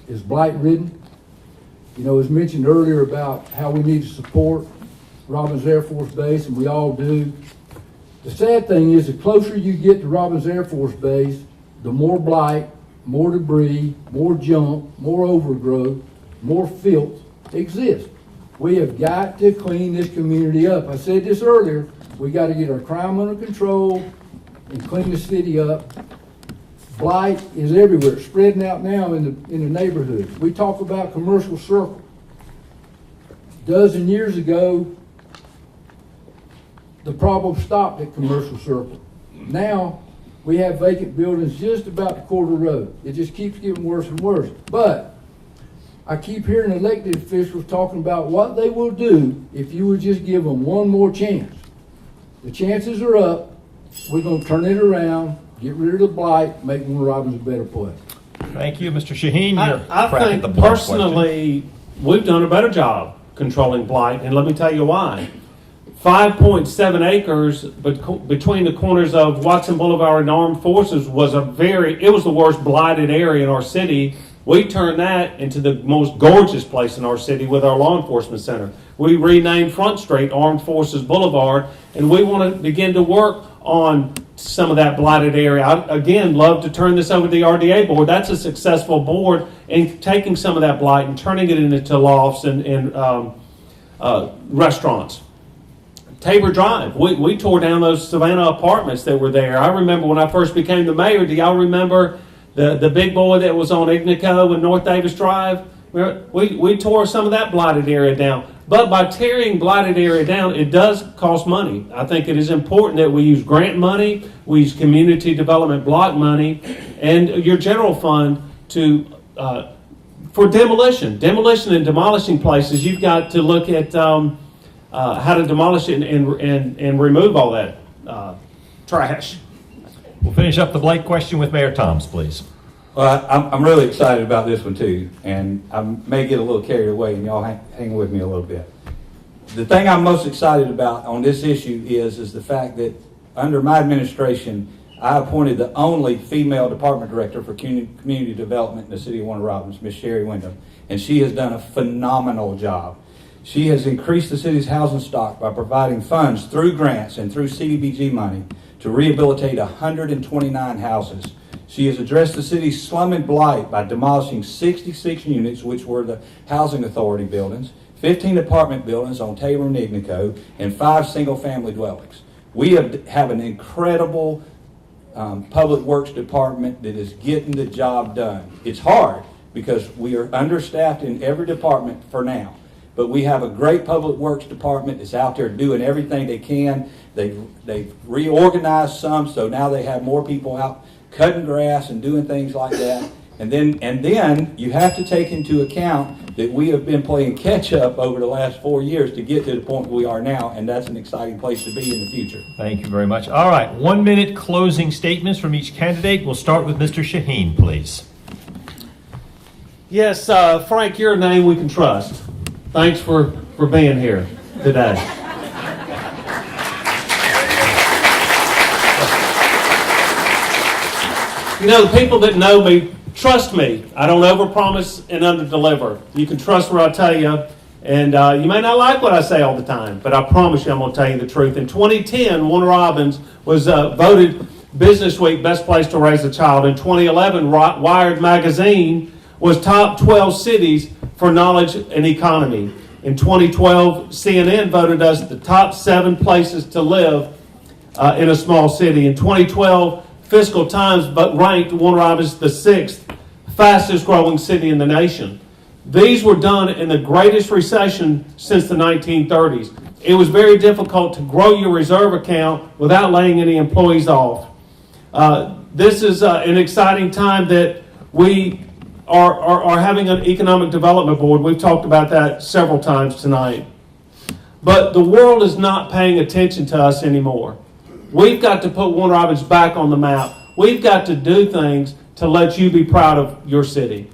is blight-ridden. You know, it was mentioned earlier about how we need to support Robbins Air Force Base, and we all do. The sad thing is, the closer you get to Robbins Air Force Base, the more blight, more debris, more junk, more overgrowth, more filth exists. We have got to clean this community up. I said this earlier, we got to get our crime under control and clean the city up. Blight is everywhere, it's spreading out now in the neighborhoods. We talk about commercial circle. A dozen years ago, the problem stopped at commercial circle. Now, we have vacant buildings just about the quarter road. It just keeps getting worse and worse. But I keep hearing elected officials talking about what they will do if you would just give them one more chance. The chances are up. We're going to turn it around, get rid of the blight, make Warner Robins a better place. Thank you, Mr. Shaheen. You're I cracking think the blight personally we've done a better job controlling blight, and let me tell you why. 5.7 acres between the corners of Watson Boulevard and Armed Forces was it was the worst blighted area in our city. We turned that into the most gorgeous place in our city with our law enforcement center. We renamed Front Street Armed Forces Boulevard, and we want to begin to work on some of that blighted area. I, again, love to turn this over to the RDA board. That's a successful board in taking some of that blight and turning it into lofts and restaurants. Tabor Drive, we tore down those Savannah apartments that were there. I remember when I first became the mayor, do y'all remember the big boy that was on Ignico and North Davis Drive? We tore some of that blighted area down. But by tearing blighted area down, it does cost money. I think it is important that we use grant money, we use community development block money, and your general fund for demolition and demolishing places. You've got to look at how to demolish it and remove all that trash. We'll finish up the blight question with Mayor Toms, please. Well, I'm really excited about this one too, and I may get a little carried away, and y'all hang with me a little bit. The thing I'm most excited about on this issue is the fact that under my administration, I appointed the only female department director for community development in the city of Warner Robins, Ms. Sherry Wyndham, and she has done a phenomenal job. She has increased the city's housing stock by providing funds through grants and through CDBG money to rehabilitate 129 houses. She has addressed the city's slum and blight by demolishing 66 units, which were the Housing Authority buildings, 15 apartment buildings on Tabor and Ignico, and 5 single-family dwellings. We have an incredible public works department that is getting the job done. It's hard because we are understaffed in every department for now. But we have a great public works department that's out there doing everything they can. They've reorganized some, so now they have more people out cutting grass and doing things like that. And then you have to take into account that we have been playing catch up over the last 4 years to get to the point we are now, and that's an exciting place to be in the future. Thank you very much. All right, 1 minute closing statements from each candidate. We'll start with Mr. Shaheen, please. Yes, Frank, you're a name we can trust. Thanks for being here today. You know, the people that know me trust me, I don't overpromise and underdeliver. You can trust what I tell you, and you may not like what I say all the time, but I promise you I'm going to tell you the truth. In 2010, Warner Robins was voted Business Week Best Place to Raise a Child. In 2011, Wired Magazine was top 12 cities for knowledge and economy. In 2012, CNN voted us the top 7 places to live in a small city. In 2012, Fiscal Times ranked Warner Robins the 6th fastest growing city in the nation. These were done in the greatest recession since the 1930s. It was very difficult to grow your reserve account without laying any employees off. This is an exciting time that we are having an economic development board. We've talked about that several times tonight. But the world is not paying attention to us anymore. We've got to put Warner Robins back on the map. We've got to do things to let you be proud of your city.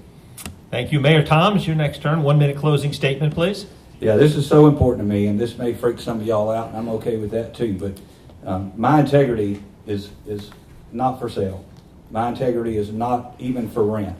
Thank you. Mayor Tom, it's your next turn. 1 minute closing statement, please. Yeah, this is so important to me, and this may freak some of y'all out, and I'm okay with that too, but my integrity is not for sale. My integrity is not even for rent.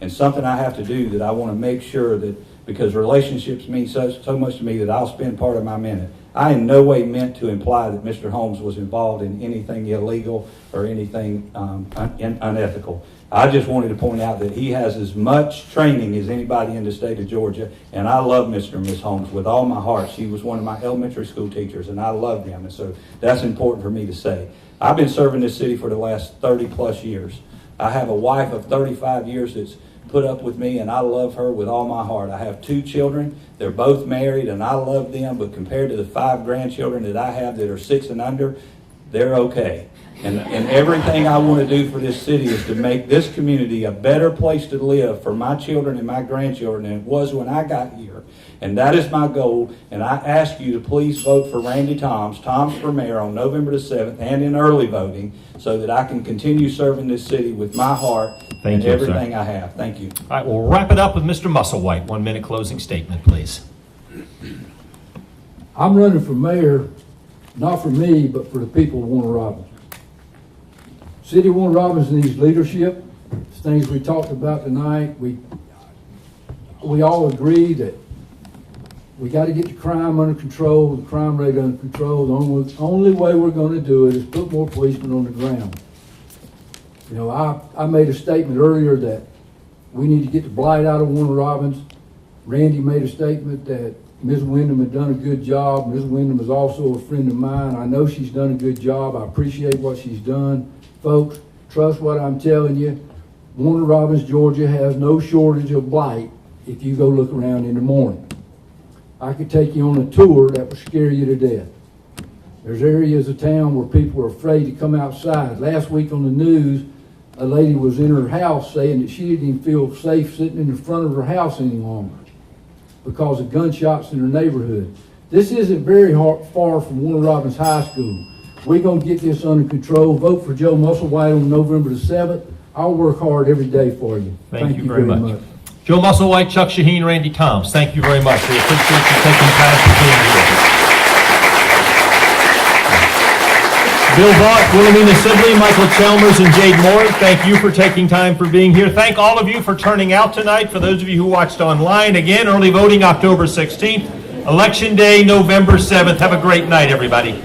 And something I have to do that I want to make sure that, because relationships mean so much to me, that I'll spend part of my minute. I in no way meant to imply that Mr. Holmes was involved in anything illegal or anything unethical. I just wanted to point out that he has as much training as anybody in the state of Georgia, and I love Mr. and Ms. Holmes with all my heart. She was one of my elementary school teachers, and I love them, and so that's important for me to say. I've been serving this city for the last 30 plus years. I have a wife of 35 years that's put up with me, and I love her with all my heart. I have 2 children. They're both married, and I love them, but compared to the 5 grandchildren that I have that are 6 and under, they're okay. And everything I want to do for this city is to make this community a better place to live for my children and my grandchildren than it was when I got here. And that is my goal, and I ask you to please vote for Randy Toms for mayor on November the 7th and in early voting so that I can continue serving this city with my heart and everything I have. Thank you. All right, we'll wrap it up with Mr. Musselwhite. 1 minute closing statement, please. I'm running for mayor, not for me, but for the people of Warner Robins. City of Warner Robins needs leadership. It's things we talked about tonight. We all agree that we got to get the crime under control, the crime rate under control. The only way we're going to do it is put more policemen on the ground. You know, I made a statement earlier that we need to get the blight out of Warner Robins. Randy made a statement that Ms. Wyndham had done a good job. Ms. Wyndham is also a friend of mine. I know she's done a good job. I appreciate what she's done. Folks, trust what I'm telling you. Warner Robins, Georgia has no shortage of blight if you go look around in the morning. I could take you on a tour that would scare you to death. There's areas of town where people are afraid to come outside. Last week on the news, a lady was in her house saying that she didn't even feel safe sitting in the front of her house any longer because of gunshots in her neighborhood. This isn't very far from Warner Robins High School. We're going to get this under control. Vote for Joe Musselwhite on November the 7th. I'll work hard every day for you. Thank you very much. Joe Musselwhite, Chuck Shaheen, Randy Toms, thank you very much. We appreciate you taking time to being here. Bill Vaught, Wilhelmina Sibley, Michael Chalmers, and Jade Moore, thank you for taking time for being here. Thank all of you for turning out tonight. For those of you who watched online, again, early voting October 16th, Election Day, November 7th. Have a great night, everybody.